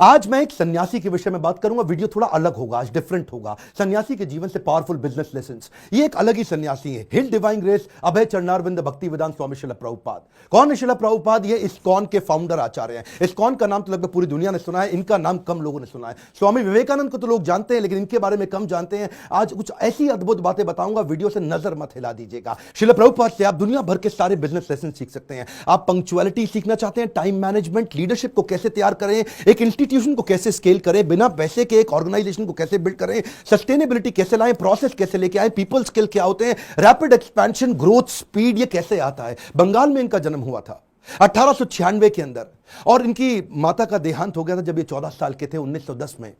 आज मैं एक सन्यासी के विषय में बात करूंगा। वीडियो थोड़ा अलग होगा, आज डिफरेंट होगा। सन्यासी के जीवन से पावरफुल बिजनेस लेसंस। ये एक अलग ही सन्यासी है। हिल डिवाइन ग्रेस अभय चरणारविंद भक्ति वेदांत स्वामी श्रील प्रभुपाद। कौन है श्रील प्रभुपाद? ये इस्कॉन के फाउंडर आचार्य हैं। इस्कॉन का नाम तो लगभग पूरी दुनिया ने सुना है, इनका नाम कम लोगों ने सुना है। स्वामी विवेकानंद को तो लोग जानते हैं, लेकिन इनके बारे में कम जानते हैं। आज कुछ ऐसी अद्भुत बातें बताऊंगा, वीडियो से नजर मत हिला दीजिएगा। श्रील प्रभुपाद से आप दुनिया भर के सारे बिजनेस लेसन सीख सकते हैं। आप पंक्चुअलिटी सीखना चाहते हैं, टाइम मैनेजमेंट, लीडरशिप को कैसे तैयार करें, एक इंस्टीट्यूशन को कैसे स्केल करें, बिना पैसे के एक ऑर्गेनाइजेशन को कैसे बिल्ड करें, सस्टेनेबिलिटी कैसे लाएं, प्रोसेस कैसे लेके आए, पीपल स्किल क्या होते हैं, रैपिड एक्सपेंशन, ग्रोथ, स्पीड, ये कैसे आता है। बंगाल में इनका जन्म हुआ था 1896 के अंदर, और इनकी माता का देहांत हो गया था जब ये 14 साल के थे, 1910 में।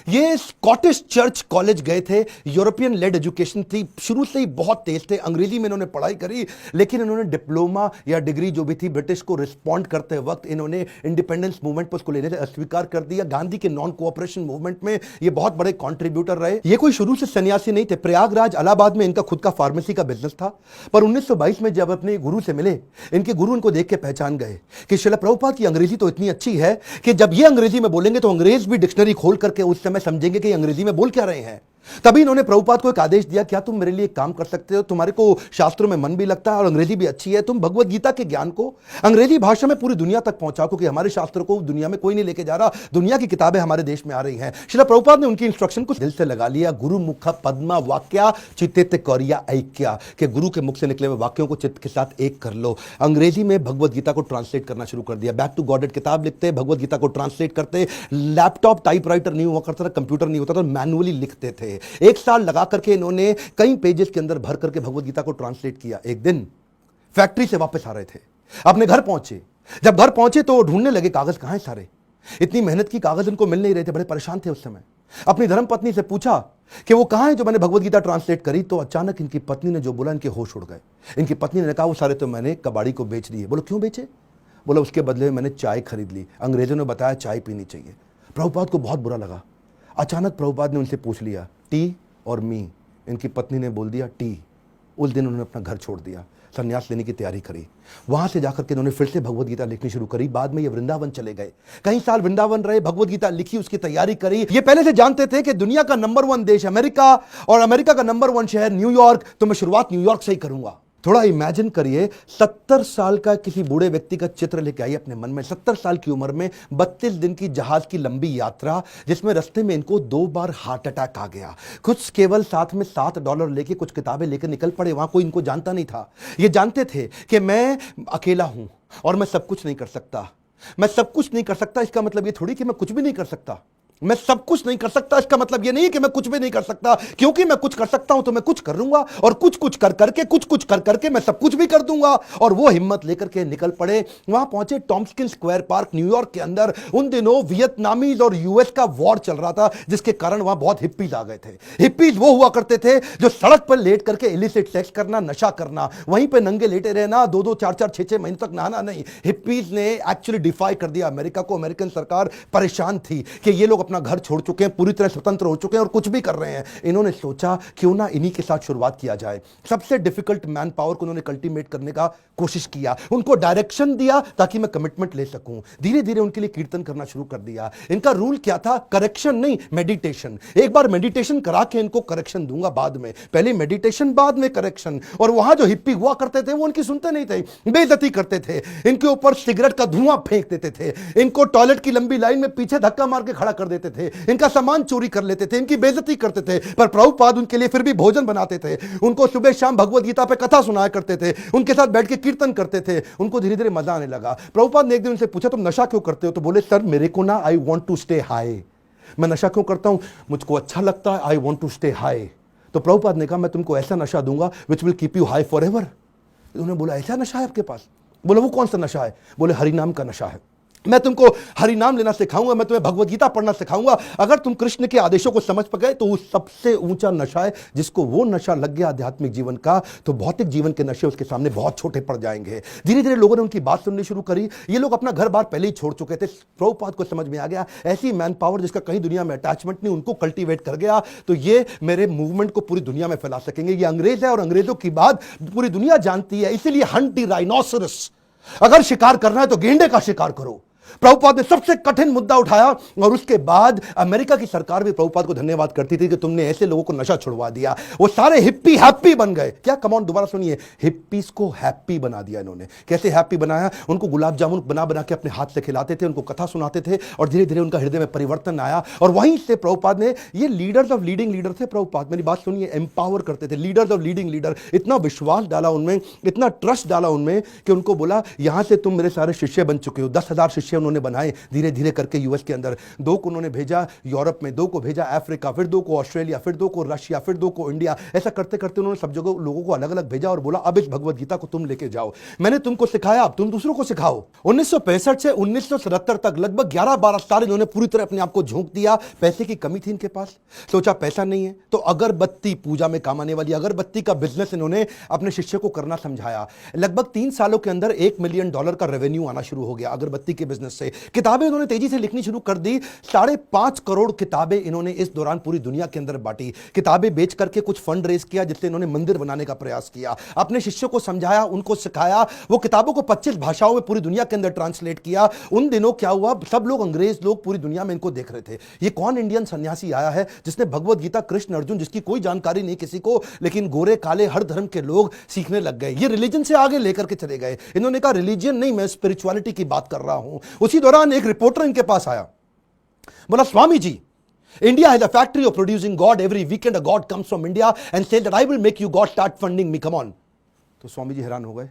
ये स्कॉटिश चर्च कॉलेज गए थे। यूरोपियन लेड एजुकेशन थी, शुरू से ही बहुत तेज थे। अंग्रेजी में इन्होंने पढ़ाई करी, लेकिन इन्होंने डिप्लोमा या डिग्री जो भी थी ब्रिटिश को रिस्पॉन्ड करते वक्त इन्होंने इंडिपेंडेंस मूवमेंट पर उसको लेने से अस्वीकार कर दिया। गांधी के नॉन कोऑपरेशन मूवमेंट में ये बहुत बड़े कॉन्ट्रीब्यूटर रहे। ये कोई शुरू से सन्यासी नहीं थे। प्रयागराज इलाहाबाद में इनका खुद का फार्मेसी का बिजनेस था, पर 1922 में जब अपने गुरु से मिले, इनके गुरु उनको देख के पहचान गए कि श्रील प्रभुपाद की अंग्रेजी तो इतनी अच्छी है कि जब ये अंग्रेजी में बोलेंगे तो अंग्रेज भी डिक्शनरी खोल करके उस समय समझेंगे कि अंग्रेजी में बोल क्या रहे हैं। तभी इन्होंने प्रभुपाद को एक आदेश दिया, क्या तुम मेरे लिए एक काम कर सकते हो? तुम्हारे को शास्त्रों में मन भी लगता है और अंग्रेजी भी अच्छी है, तुम भगवत गीता के ज्ञान को अंग्रेजी भाषा में पूरी दुनिया तक पहुंचाओ, क्योंकि हमारे शास्त्रों को दुनिया में कोई नहीं लेके जा रहा, दुनिया की किताबें हमारे देश में आ रही हैं। श्रील प्रभुपाद ने उनकी इंस्ट्रक्शन को दिल से लगा लिया। गुरु मुख पद्मा वाक्या चित्ते कौरिया ऐक्या, के गुरु के मुख से निकले हुए वाक्यों को चित्त के साथ एक कर लो। अंग्रेजी में भगवत गीता को ट्रांसलेट करना शुरू कर दिया। बैक टू गॉडेड किताब लिखते, भगवत गीता को ट्रांसलेट करते। लैपटॉप टाइपराइटर नहीं हुआ करता था, कंप्यूटर नहीं होता था, मैनुअली लिखते थे। एक साल लगा करके इन्होंने कई पेजेस के अंदर भर करके भगवत गीता को ट्रांसलेट किया। एक दिन फैक्ट्री से वापस आ रहे थे, अपने घर पहुंचे। जब घर पहुंचे तो ढूंढने लगे कागज कहां हैं सारे। इतनी मेहनत की, कागज इनको मिल नहीं रहे थे, बड़े परेशान थे उस समय। अपनी धर्मपत्नी से पूछा कि वो कहां है जो मैंने भगवत गीता ट्रांसलेट करी, तो अचानक इनकी पत्नी ने जो बोला, इनके होश उड़ गए। इनकी पत्नी ने कहा वो सारे तो मैंने कबाड़ी को बेच दिए। बोलो क्यों बेचे? बोला उसके बदले में मैंने चाय खरीद ली, अंग्रेजों ने बताया चाय पीनी चाहिए। प्रभुपाद को बहुत बुरा लगा। अचानक प्रभुपाद ने उनसे पूछ लिया टी और मी। इनकी पत्नी ने बोल दिया टी। उस दिन उन्होंने अपना घर छोड़ दिया, संन्यास लेने की तैयारी करी। वहां से जाकर के उन्होंने फिर से भगवत गीता लिखनी शुरू करी। बाद में ये वृंदावन चले गए, कई साल वृंदावन रहे, भगवत गीता लिखी, उसकी तैयारी करी। ये पहले से जानते थे कि दुनिया का नंबर 1 देश अमेरिका और अमेरिका का नंबर 1 शहर न्यूयॉर्क, तो मैं शुरुआत न्यूयॉर्क से ही करूंगा। थोड़ा इमेजिन करिए, 70 साल का किसी बूढ़े व्यक्ति का चित्र लेके आइए अपने मन में। 70 साल की उम्र में 32 दिन की जहाज की लंबी यात्रा, जिसमें रास्ते में इनको 2 बार हार्ट अटैक आ गया। कुछ केवल साथ में $7 लेके कुछ किताबें लेकर निकल पड़े। वहां कोई इनको जानता नहीं था। ये जानते थे कि मैं अकेला हूं और मैं सब कुछ नहीं कर सकता। मैं सब कुछ नहीं कर सकता, इसका मतलब ये थोड़ी कि मैं कुछ भी नहीं कर सकता। मैं सब कुछ नहीं कर सकता, इसका मतलब यह नहीं कि मैं कुछ भी नहीं कर सकता, क्योंकि मैं कुछ कर सकता हूं तो मैं कुछ कर लूंगा, और कुछ कुछ कर करके मैं सब कुछ भी कर दूंगा। और वो हिम्मत लेकर के निकल पड़े। वहां पहुंचे टॉम्स्किन स्क्वायर पार्क न्यूयॉर्क के अंदर। उन दिनों वियतनामीज और यूएस का वॉर चल रहा था, जिसके कारण वहां बहुत हिप्पीज आ गए थे। हिप्पीज वो हुआ करते थे जो सड़क पर लेट करके इलिसिट सेक्स करना, नशा करना, वहीं पर नंगे लेटे रहना, 2-2, 4-4, 6-6 महीने तक नहाना नहीं। हिप्पीज ने एक्चुअली डिफाई कर दिया अमेरिका को। अमेरिकन सरकार परेशान थी कि ये लोग अपना घर छोड़ चुके हैं, पूरी तरह स्वतंत्र हो चुके हैं और कुछ भी कर रहे हैं। इन्होंने सोचा क्यों ना इन्हीं के साथ शुरुआत किया जाए। सबसे डिफिकल्ट मैन पावर को उन्होंने कल्टीवेट करने का कोशिश किया, उनको डायरेक्शन दिया ताकि मैं कमिटमेंट ले सकूं। धीरे धीरे उनके लिए कीर्तन करना शुरू कर दिया। इनका रूल क्या था? करेक्शन नहीं, मेडिटेशन। एक बार मेडिटेशन करा के इनको करेक्शन दूंगा बाद में, पहले मेडिटेशन बाद में करेक्शन। और वहां जो हिप्पी हुआ करते थे वो उनकी सुनते नहीं थे, बेइज्जती करते थे, इनके ऊपर सिगरेट का धुआं फेंक देते थे, इनको टॉयलेट की लंबी लाइन में पीछे धक्का मार के खड़ा कर देते थे, इनका सामान चोरी कर लेते थे, इनकी बेइज्जती करते थे। पर प्रभुपाद उनके लिए फिर भी भोजन बनाते थे, उनको सुबह शाम भगवत गीता पे कथा सुनाया करते थे, उनके साथ बैठ के कीर्तन करते थे। उनको धीरे धीरे मजा आने लगा। प्रभुपाद ने एक दिन उनसे पूछा तुम नशा क्यों करते हो? तो बोले सर मेरे को ना I want to stay high. मैं नशा क्यों करता हूं? मुझको अच्छा लगता है, I want to stay high. तो प्रभुपाद ने कहा मैं तुमको ऐसा नशा दूंगा which will keep you high forever. उन्होंने बोला ऐसा नशा है आपके पास? बोले वो कौन सा नशा है? बोले हरिनाम का नशा है। मैं तुमको हरि नाम लेना सिखाऊंगा, मैं तुम्हें भगवत गीता पढ़ना सिखाऊंगा। अगर तुम कृष्ण के आदेशों को समझ पाए तो वो सबसे ऊंचा नशा है। जिसको वो नशा लग गया आध्यात्मिक जीवन का, तो भौतिक जीवन के नशे उसके सामने बहुत छोटे पड़ जाएंगे। धीरे धीरे लोगों ने उनकी बात सुननी शुरू करी। ये लोग अपना घर बार पहले ही छोड़ चुके थे। प्रभुपाद को समझ में आ गया ऐसी मैन पावर जिसका कहीं दुनिया में अटैचमेंट नहीं, उनको कल्टीवेट कर गया तो ये मेरे मूवमेंट को पूरी दुनिया में फैला सकेंगे। ये अंग्रेज है और अंग्रेजों की बात पूरी दुनिया जानती है, इसीलिए हंट द राइनोसरस। अगर शिकार करना है तो गेंडे का शिकार करो। प्रभुपाद ने सबसे कठिन मुद्दा उठाया और उसके बाद अमेरिका की सरकार भी प्रभुपाद को धन्यवाद करती थी कि तुमने ऐसे लोगों को नशा छुड़वा दिया। वो सारे हिप्पी हैप्पी बन गए। क्या कमॉन, दोबारा सुनिए, हिप्पीज को हैप्पी बना दिया इन्होंने। कैसे हैप्पी बनाया? उनको गुलाब जामुन बना बना के अपने हाथ से खिलाते थे, उनको कथा सुनाते थे और धीरे धीरे उनका हृदय में परिवर्तन आया। और वहीं से प्रभुपाद ने, ये लीडर्स ऑफ लीडिंग लीडर थे प्रभुपाद, मेरी बात सुनिए, एम्पावर करते थे। लीडर्स ऑफ लीडिंग लीडर, इतना विश्वास डाला उनमें, इतना ट्रस्ट डाला उनमें कि उनको बोला यहां से तुम मेरे सारे शिष्य बन चुके हो। 10,000 शिष्य उन्होंने बनाए धीरे धीरे करके यूएस के अंदर। 2 को उन्होंने भेजा यूरोप में, 2 को भेजा अफ्रीका, फिर 2 को ऑस्ट्रेलिया, फिर 2 को रशिया, फिर 2 को इंडिया। ऐसा करते करते उन्होंने सब जगह लोगों को अलग अलग भेजा और बोला अब इस भगवत गीता को तुम लेके जाओ। मैंने तुमको सिखाया, अब तुम दूसरों को सिखाओ। 1965 से 1977 तक लगभग 11-12 साल इन्होंने पूरी तरह अपने आप को झोंक दिया। पैसे की कमी थी इनके पास, सोचा पैसा नहीं है तो अगरबत्ती, पूजा में काम आने वाली अगरबत्ती का बिजनेस इन्होंने अपने शिष्य को करना समझाया। लगभग 3 सालों के अंदर $1 मिलियन का रेवेन्यू आना शुरू हो गया अगरबत्ती के बिजनेस से। किताबें इन्होंने तेजी से लिखनी शुरू कर दी। 5.5 करोड़ किताबें इन्होंने इस दौरान पूरी दुनिया के अंदर बांटी। किताबें बेच करके कुछ फंड रेज किया जिससे इन्होंने मंदिर बनाने का प्रयास किया। अपने शिष्यों को समझाया, उनको सिखाया। वो किताबों को 25 भाषाओं में पूरी दुनिया के अंदर ट्रांसलेट किया। उन दिनों क्या हुआ, सब लोग, अंग्रेज लोग पूरी दुनिया में इनको देख रहे थे। ये कौन इंडियन सन्यासी आया है जिसने भगवत गीता, कृष्ण अर्जुन, जिसकी कोई जानकारी नहीं किसी को, लेकिन गोरे काले हर धर्म के लोग सीखने लग गए। ये रिलीजन से आगे लेकर के चले गए। इन्होंने कहा रिलीजन नहीं, मैं स्पिरिचुअलिटी की बात कर रहा हूं। उसी दौरान एक रिपोर्टर इनके पास आया, बोला Swami ji, India has a factory of producing God. Every weekend a God comes from India and says that I will make you God, start funding me, come on. तो स्वामी जी हैरान हो गए।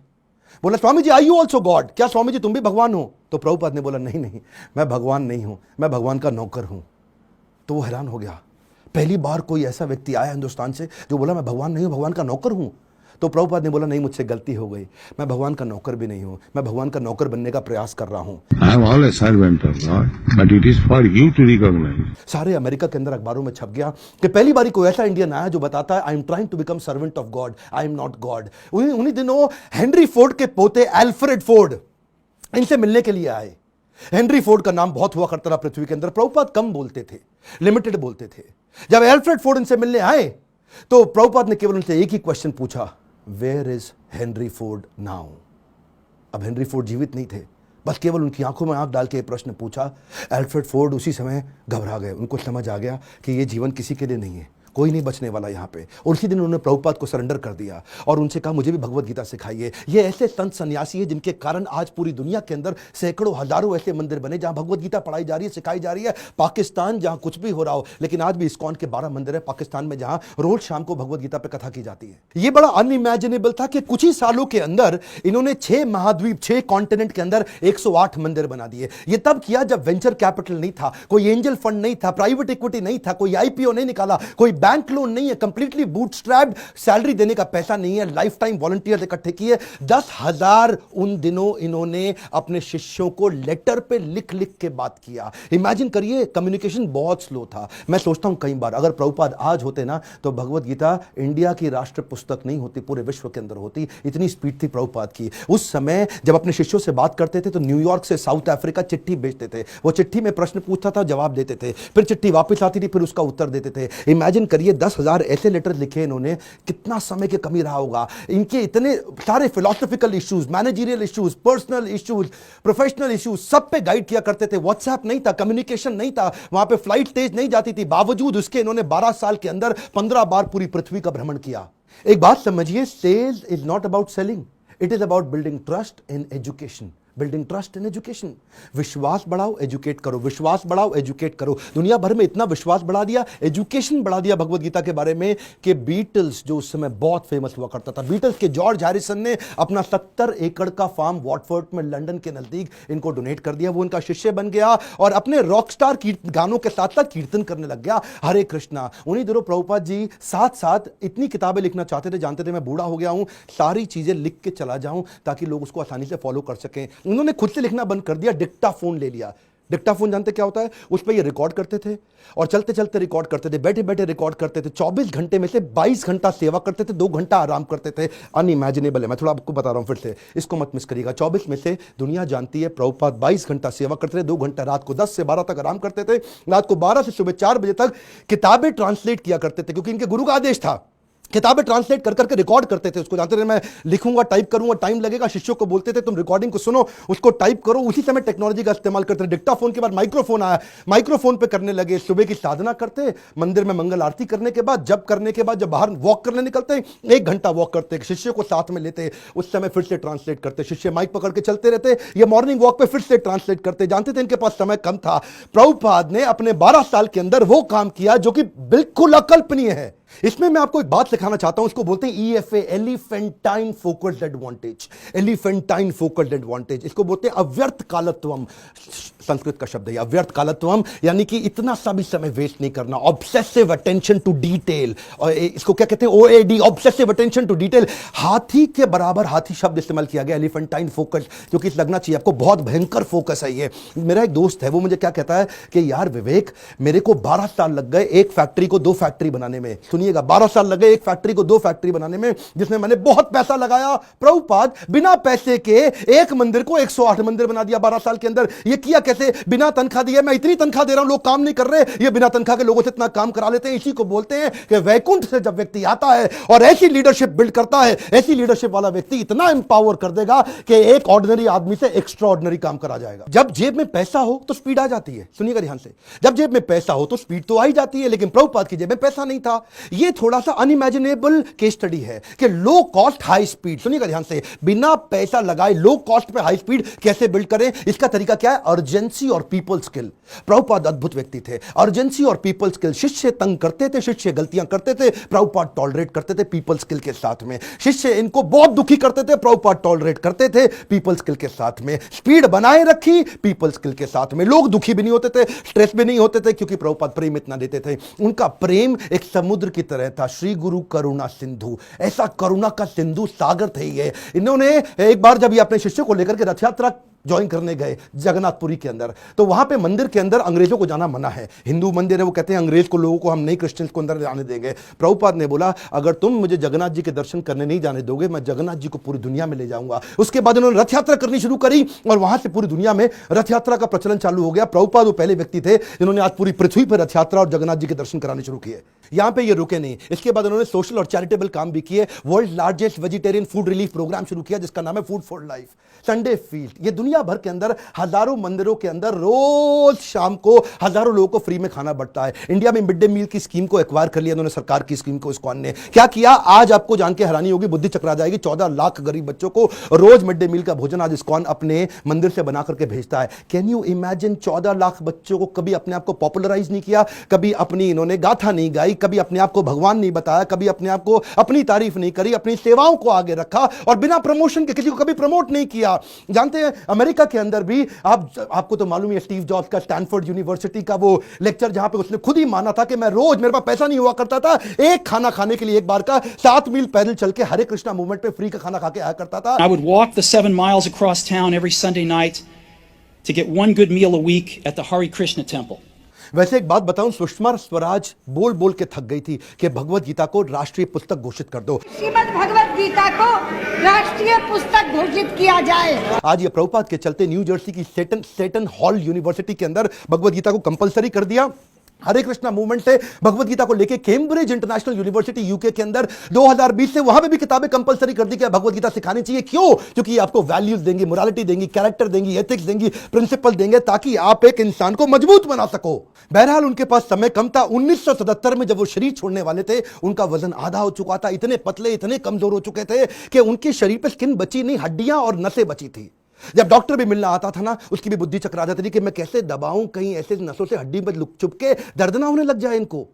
बोला Swami ji, are you also God? क्या स्वामी जी तुम भी भगवान हो? तो प्रभुपाद ने बोला नहीं नहीं, मैं भगवान नहीं हूं, मैं भगवान का नौकर हूं। तो वो हैरान हो गया। पहली बार कोई ऐसा व्यक्ति आया हिंदुस्तान से जो बोला मैं भगवान नहीं हूं, भगवान का नौकर हूं। तो प्रभुपाद ने बोला नहीं, मुझसे गलती हो गई, मैं भगवान का नौकर भी नहीं हूं, मैं भगवान का नौकर बनने का प्रयास कर रहा हूं। I am all a servant of God, but it is for you to recognize. सारे अमेरिका के अंदर अखबारों में छप गया कि पहली बारी कोई ऐसा इंडियन आया जो बताता है I am trying to become servant of God, I am not God. उन्हीं दिनों हेनरी फोर्ड के पोते अल्फ्रेड फोर्ड इनसे मिलने के लिए आए। हेनरी फोर्ड का नाम बहुत हुआ करता था पृथ्वी के अंदर। प्रभुपाद कम बोलते थे, लिमिटेड बोलते थे। जब अल्फ्रेड फोर्ड इनसे मिलने आए तो प्रभुपाद ने केवल उनसे एक ही क्वेश्चन पूछा, where is Henry Ford now? अब हेनरी फोर्ड जीवित नहीं थे, बस केवल उनकी आंखों में आंख डाल के प्रश्न पूछा। अल्फ्रेड फोर्ड उसी समय घबरा गए। उनको समझ आ गया कि ये जीवन किसी के लिए नहीं है, कोई नहीं बचने वाला यहाँ पे। और उसी दिन उन्होंने प्रभुपाद को सरेंडर कर दिया और उनसे कहा मुझे भी भगवत गीता सिखाइए। ये ऐसे संत सन्यासी है जिनके कारण आज पूरी दुनिया के अंदर सैकड़ों हजारों ऐसे मंदिर बने जहां भगवत गीता पढ़ाई जा रही है, सिखाई जा रही है। पाकिस्तान जहां कुछ भी हो रहा हो, लेकिन आज भी इस्कॉन के 12 मंदिर है पाकिस्तान में जहां रोज शाम को भगवत गीता पे कथा की जाती है। ये बड़ा अनइमेजिनेबल था कि कुछ ही सालों के अंदर इन्होंने 6 महाद्वीप, 6 कॉन्टिनेंट के अंदर 108 मंदिर बना दिए। ये तब किया जब वेंचर कैपिटल नहीं था, कोई एंजल फंड नहीं था, प्राइवेट इक्विटी नहीं था, कोई आईपीओ नहीं निकाला, कोई बैंक लोन नहीं है, कंप्लीटली बूटस्ट्रैप्ड, सैलरी देने का पैसा नहीं है, लाइफ टाइम वॉलंटियर्स इकट्ठे किए। 10,000 उन दिनों इन्होंने अपने शिष्यों को लेटर पे लिख लिख के बात किया। इमेजिन करिए, कम्युनिकेशन बहुत स्लो था। मैं सोचता हूं कई बार अगर प्रभुपाद आज होते ना तो भगवत गीता इंडिया की राष्ट्र पुस्तक नहीं होती, पूरे विश्व के अंदर होती। इतनी स्पीड थी प्रभुपाद की। उस समय जब अपने शिष्यों से बात करते थे तो न्यूयॉर्क से साउथ अफ्रीका चिट्ठी भेजते थे। वो चिट्ठी में प्रश्न पूछता था, जवाब देते थे, फिर चिट्ठी वापस आती थी, फिर उसका उत्तर देते थे। इमेजिन करिए 10,000 ऐसे लेटर लिखे इन्होंने, कितना समय की कमी रहा होगा। इनके इतने सारे philosophical issues, managerial issues, personal issues, professional issues, सब पे गाइड किया करते थे। व्हाट्सएप नहीं था, कम्युनिकेशन नहीं था, वहां पे फ्लाइट तेज नहीं जाती थी। बावजूद उसके इन्होंने 12 साल के अंदर 15 बार पूरी पृथ्वी का भ्रमण किया। एक बात समझिए, sales is not about selling, it is about building trust in education. Building trust in education. विश्वास बढ़ाओ, एजुकेट करो, विश्वास बढ़ाओ, एजुकेट करो। दुनिया भर में इतना विश्वास बढ़ा दिया, एजुकेशन बढ़ा दिया भगवत गीता के बारे में कि बीटल्स, जो उस समय बहुत फेमस हुआ करता था, बीटल्स के जॉर्ज हैरिसन ने अपना 70 एकड़ का फार्म वॉटफोर्ड में लंदन के नजदीक इनको डोनेट कर दिया। वो उनका शिष्य बन गया और अपने रॉकस्टार गानों के साथ साथ कीर्तन करने लग गया, हरे कृष्णा। उन्हीं दिनों प्रभुपाद जी साथ साथ इतनी किताबें लिखना चाहते थे, जानते थे मैं बूढ़ा हो गया हूं, सारी चीजें लिख के चला जाऊं ताकि लोग उसको आसानी से फॉलो कर सकें। उन्होंने खुद से लिखना बंद कर दिया, डिक्टाफोन ले लिया। डिक्टाफोन जानते क्या होता है? उस पर ये रिकॉर्ड करते थे और चलते चलते रिकॉर्ड करते थे, बैठे बैठे रिकॉर्ड करते थे। 24 घंटे में से 22 घंटा सेवा करते थे, 2 घंटा आराम करते थे। अनइमेजिनेबल है, मैं थोड़ा आपको बता रहा हूं फिर से, इसको मत मिस करिएगा। 24 में से दुनिया जानती है प्रभुपाद 22 घंटा सेवा करते थे, 2 घंटा रात को 10 से 12 तक आराम करते थे, रात को 12 से सुबह 4 बजे तक किताबें ट्रांसलेट किया करते थे, क्योंकि इनके गुरु का आदेश था किताबें ट्रांसलेट कर करके रिकॉर्ड करते थे उसको, जानते थे मैं लिखूंगा टाइप करूंगा टाइम लगेगा, शिष्यों को बोलते थे तुम रिकॉर्डिंग को सुनो उसको टाइप करो। उसी समय टेक्नोलॉजी का इस्तेमाल करते थे। डिक्टाफोन के बाद माइक्रोफोन आया, माइक्रोफोन पे करने लगे। सुबह की साधना करते, मंदिर में मंगल आरती करने के बाद, जब करने के बाद जब बाहर वॉक करने निकलते 1 घंटा वॉक करते, शिष्य को साथ में लेते, उस समय फिर से ट्रांसलेट करते, शिष्य माइक पकड़ के चलते रहते, ये मॉर्निंग वॉक पे फिर से ट्रांसलेट करते। जानते थे इनके पास समय कम था। प्रभुपाद ने अपने 12 साल के अंदर वो काम किया जो कि बिल्कुल अकल्पनीय है। इसमें मैं आपको एक बात सिखाना चाहता हूं, इसको बोलते हैं EFA, elephantine focused advantage. Elephantine focused advantage, इसको बोलते हैं अव्यर्थ कालत्वम। संस्कृत का शब्द है अव्यर्थ कालत्वम, यानी कि इतना सा भी समय वेस्ट नहीं करना। ऑब्सेसिव अटेंशन टू डिटेल, और इसको क्या कहते हैं OAD, obsessive attention to detail. हाथी के बराबर हाथी शब्द इस्तेमाल किया गया, एलिफेंटाइन फोकस, क्योंकि लगना चाहिए आपको बहुत भयंकर फोकस है ये। मेरा एक दोस्त है, वो मुझे क्या कहता है कि यार विवेक, मेरे को 12 साल लग गए एक फैक्ट्री को 2 फैक्ट्री बनाने में। सुनिएगा, 12 साल लगे एक फैक्ट्री को 2 फैक्ट्री बनाने में, जिसमें मैंने बहुत पैसा लगाया। प्रभुपाद बिना पैसे के एक मंदिर को 108 मंदिर बना दिया 12 साल के अंदर। ये किया कैसे? बिना तनख्वाह दिए। मैं इतनी तनख्वाह दे रहा हूं, लोग काम नहीं कर रहे, ये बिना तनख्वाह के लोगों से इतना काम करा लेते हैं। इसी को बोलते हैं कि वैकुंठ से जब व्यक्ति आता है और ऐसी लीडरशिप बिल्ड करता है, ऐसी लीडरशिप वाला व्यक्ति इतना एम्पावर कर देगा कि एक ऑर्डिनरी आदमी से एक्स्ट्रा ऑर्डिनरी काम करा जाएगा। जब जेब में पैसा हो तो स्पीड आ जाती है। सुनिएगा ध्यान से, जब जेब में पैसा हो तो स्पीड तो आ ही जाती है, लेकिन प्रभुपाद की जेब में पैसा नहीं था। ये थोड़ा सा अनइमेजिनेबल केस स्टडी है कि लो कॉस्ट हाई स्पीड। सुनिएगा ध्यान से, बिना पैसा लगाए लो कॉस्ट पे हाई स्पीड कैसे बिल्ड करें? इसका तरीका क्या है? अर्जेंसी और पीपल स्किल। प्रभुपाद अद्भुत व्यक्ति थे। अर्जेंसी और पीपल स्किल, शिष्य तंग करते थे, शिष्य गलतियां करते थे, प्रभुपाद टॉलरेट करते थे पीपल स्किल के साथ में। शिष्य इनको बहुत दुखी करते थे, प्रभुपाद टॉलरेट करते थे पीपल स्किल के साथ में। स्पीड बनाए रखी पीपल स्किल के साथ में। लोग दुखी भी नहीं होते थे, स्ट्रेस भी नहीं होते थे, क्योंकि प्रभुपाद प्रेम इतना देते थे। उनका प्रेम एक समुद्र की तरह था। श्री गुरु करुणा सिंधु, ऐसा करुणा का सिंधु सागर थे ये। इन्होंने एक बार जब ये अपने शिष्य को लेकर के रथ यात्रा ज्वाइन करने गए जगन्नाथपुरी के अंदर, तो वहां पे मंदिर के अंदर अंग्रेजों को जाना मना है। हिंदू मंदिर है, वो कहते हैं अंग्रेज को, लोगों को हम नहीं, क्रिश्चियंस को अंदर जाने देंगे। प्रभुपाद ने बोला अगर तुम मुझे जगन्नाथ जी के दर्शन करने नहीं जाने दोगे, मैं जगन्नाथ जी को पूरी दुनिया में ले जाऊंगा। उसके बाद उन्होंने रथ यात्रा करनी शुरू करी और वहां से पूरी दुनिया में रथ यात्रा का प्रचलन चालू हो गया। प्रभुपाद वो पहले व्यक्ति थे जिन्होंने आज पूरी पृथ्वी पर रथ यात्रा और जगन्नाथ जी के दर्शन कराने शुरू किए। यहां पे ये रुके नहीं, इसके बाद उन्होंने सोशल और चैरिटेबल काम भी किए। World largest vegetarian food relief programme शुरू किया जिसका नाम है food for life, Sunday feast. ये दुनिया भर के अंदर हजारों मंदिरों के अंदर रोज शाम को हजारों लोगों को फ्री में खाना बढ़ता है। इंडिया में मिड डे मील की स्कीम को एक्वायर कर लिया उन्होंने, सरकार की स्कीम को इस्कॉन ने। क्या किया आज आपको जान के हैरानी होगी, बुद्धि चकरा जाएगी। 14 लाख गरीब बच्चों को रोज मिड डे मील का भोजन आज इस्कॉन अपने मंदिर से बना करके भेजता है। Can you imagine? 14 लाख बच्चों को कभी अपने आप को पॉपुलराइज नहीं किया, कभी अपनी इन्होंने गाथा नहीं गाई, कभी अपने आप को भगवान नहीं बताया, कभी अपने आप को अपनी तारीफ नहीं करी, अपनी सेवाओं को आगे रखा और बिना प्रमोशन के किसी को कभी प्रमोट नहीं किया। जानते हैं अमेरिका के अंदर भी आपको तो मालूम है स्टीव जॉब्स का स्टैनफोर्ड यूनिवर्सिटी का वो लेक्चर, जहां पे उसने खुद ही माना था कि मैं रोज, मेरे पास पैसा नहीं हुआ करता था, एक खाना खाने के लिए एक बार का 7 मील पैदल चल के हरे कृष्णा मूवमेंट पे फ्री का खाना खा के आया करता था। I would walk the 7 miles across town every Sunday night to get one good meal a week at the Hare Krishna temple. वैसे एक बात बताऊं, सुषमा स्वराज बोल बोल के थक गई थी कि भगवत गीता को राष्ट्रीय पुस्तक घोषित कर दो, श्रीमद् भगवत गीता को राष्ट्रीय पुस्तक घोषित किया जाए। आज ये प्रभुपाद के चलते न्यू जर्सी की सेटन हॉल यूनिवर्सिटी के अंदर भगवत गीता को कंपलसरी कर दिया। हरे कृष्णा मूवमेंट से भगवत गीता को लेके कैम्ब्रिज इंटरनेशनल यूनिवर्सिटी यूके के अंदर 2020 से वहां पे भी किताबें कंपलसरी कर दी कि भगवत गीता सिखानी चाहिए। क्यों? क्योंकि ये आपको वैल्यूज देंगी, मोरालिटी देंगी, कैरेक्टर देंगी, एथिक्स देंगी, प्रिंसिपल देंगे, ताकि आप एक इंसान को मजबूत बना सको। बहरहाल उनके पास समय कम था। 1977 में जब वो शरीर छोड़ने वाले थे, उनका वजन आधा हो चुका था, इतने पतले, इतने कमजोर हो चुके थे कि उनके शरीर पे स्किन बची नहीं, हड्डियां और नसें बची थी। जब डॉक्टर भी मिलना आता था ना, उसकी भी बुद्धि चकरा जाती थी कि मैं कैसे दबाऊं, कहीं ऐसे नसों से हड्डी में चुप के दर्द ना होने लग जाए इनको।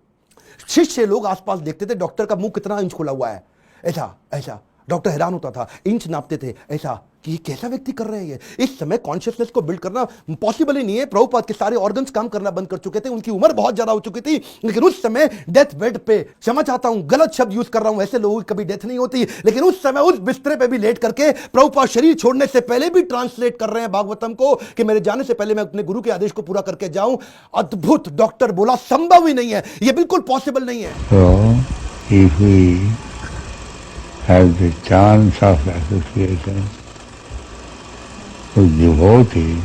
शिष्य लोग आसपास देखते थे डॉक्टर का मुंह कितना इंच खुला हुआ है, ऐसा ऐसा। डॉक्टर हैरान होता था, इंच नापते थे ऐसा कि ये कैसा व्यक्ति कर रहे हैं। इस समय कॉन्शियसनेस को बिल्ड करना पॉसिबल ही नहीं है। प्रभुपाद के सारे ऑर्गन्स काम करना बंद कर चुके थे, उनकी उम्र बहुत ज्यादा हो चुकी थी, लेकिन उस समय डेथ बेड पे, क्षमा चाहता हूं गलत शब्द यूज कर रहा हूं, ऐसे लोगों की कभी डेथ नहीं होती, लेकिन उस समय उस बिस्तरे पे भी लेट करके प्रभुपाद शरीर छोड़ने से पहले भी ट्रांसलेट कर रहे हैं भागवतम को कि मेरे जाने से पहले मैं अपने गुरु के आदेश को पूरा करके जाऊं। अद्भुत। डॉक्टर बोला संभव ही नहीं है, यह बिल्कुल पॉसिबल नहीं है। So, if we have the chance of association with devotees,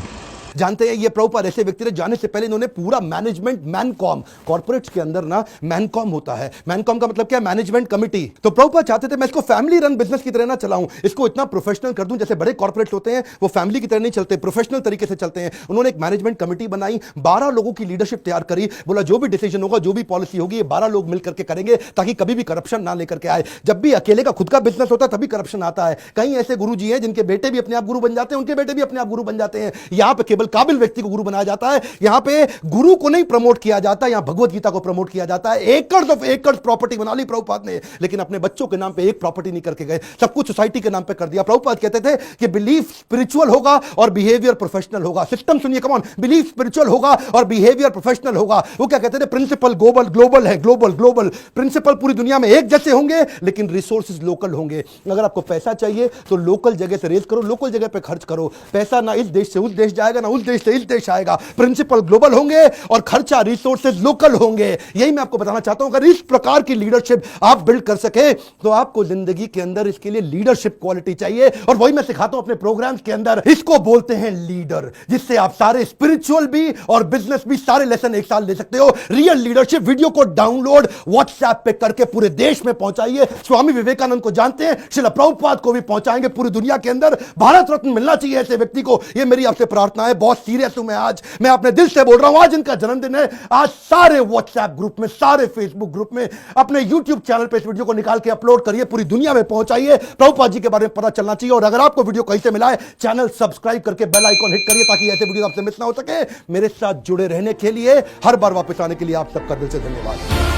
जानते हैं ये प्रभुपाद ऐसे व्यक्ति थे, जाने से पहले इन्होंने पूरा मैनेजमेंट मैनकॉम, कॉर्पोरेट्स के अंदर ना मैनकॉम होता है, मैनकॉम का मतलब क्या है, मैनेजमेंट कमिटी। तो प्रभुपाद चाहते थे मैं इसको फैमिली रन बिजनेस की तरह ना चलाऊं, इसको इतना प्रोफेशनल कर दूं, जैसे बड़े कॉर्पोरेट्स होते हैं वो फैमिली की तरह नहीं चलते, प्रोफेशनल तरीके से चलते हैं। उन्होंने एक मैनेजमेंट कमिटी बनाई, 12 लोगों की लीडरशिप तैयार करी, बोला जो भी डिसीजन होगा, जो भी पॉलिसी होगी, ये 12 लोग मिलकर के करेंगे ताकि कभी भी करप्शन ना लेकर के आए। जब भी अकेले का खुद का बिजनेस होता है तभी करप्शन आता है। कई ऐसे गुरुजी हैं जिनके बेटे भी अपने आप गुरु बन जाते हैं, उनके बेटे भी अपने आप गुरु बन जाते हैं। यहां पे केवल काबिल व्यक्ति को गुरु बनाया जाता है, यहां पे गुरु को नहीं प्रमोट किया जाता, यहां भगवत गीता को प्रमोट किया जाता है। एकर्स ऑफ एकर्स प्रॉपर्टी बना ली प्रभुपाद ने, लेकिन अपने बच्चों के नाम पे एक प्रॉपर्टी नहीं करके गए, सब कुछ सोसाइटी के नाम पे कर दिया। प्रभुपाद कहते थे कि बिलीफ स्पिरिचुअल होगा और बिहेवियर प्रोफेशनल होगा। सिस्टम सुनिए, कम ऑन, बिलीफ स्पिरिचुअल होगा और बिहेवियर प्रोफेशनल होगा। वो क्या कहते थे, प्रिंसिपल ग्लोबल है, ग्लोबल प्रिंसिपल पूरी दुनिया में एक जैसे होंगे, लेकिन रिसोर्सेज लोकल होंगे। अगर आपको पैसा चाहिए तो लोकल जगह से रेज करो, लोकल जगह पे खर्च करो। पैसा ना इस देश से उस देश जाएगा, ना उस देश से इस देश आएगा। प्रिंसिपल ग्लोबल होंगे और खर्चा रिसोर्सेज लोकल होंगे। यही मैं आपको बताना चाहता हूं, अगर इस प्रकार की लीडरशिप आप बिल्ड कर सके तो आपको जिंदगी के अंदर इसके लिए लीडरशिप क्वालिटी चाहिए, और वही मैं सिखाता हूं अपने प्रोग्राम्स के अंदर। इसको बोलते हैं लीडर, जिससे आप सारे स्पिरिचुअल भी और बिजनेस भी सारे लेसन एक साल ले सकते हो। रियल लीडरशिप वीडियो को डाउनलोड व्हाट्सएप पे करके पूरे देश में पहुंचाइए। स्वामी विवेकानंद को जानते हैं, श्रील प्रभुपाद को भी पहुंचाएंगे पूरी दुनिया के अंदर। भारत रत्न मिलना चाहिए ऐसे व्यक्ति को, ये मेरी आपसे प्रार्थना है। बहुत सीरियस हूं मैं आज, मैं अपने दिल से बोल रहा हूं। आज इनका जन्मदिन है, आज सारे व्हाट्सएप ग्रुप में, सारे फेसबुक ग्रुप में, अपने यूट्यूब चैनल पे इस वीडियो को निकाल के अपलोड करिए, पूरी दुनिया में पहुंचाइए। प्रभुपाद जी के बारे में पता चलना चाहिए। और अगर आपको वीडियो कहीं से मिला है, चैनल सब्सक्राइब करके बेल आइकॉन हिट करिए ताकि ऐसे वीडियो आपसे मिस ना हो सके। मेरे साथ जुड़े रहने के लिए, हर बार वापस आने के लिए आप सबका दिल से धन्यवाद।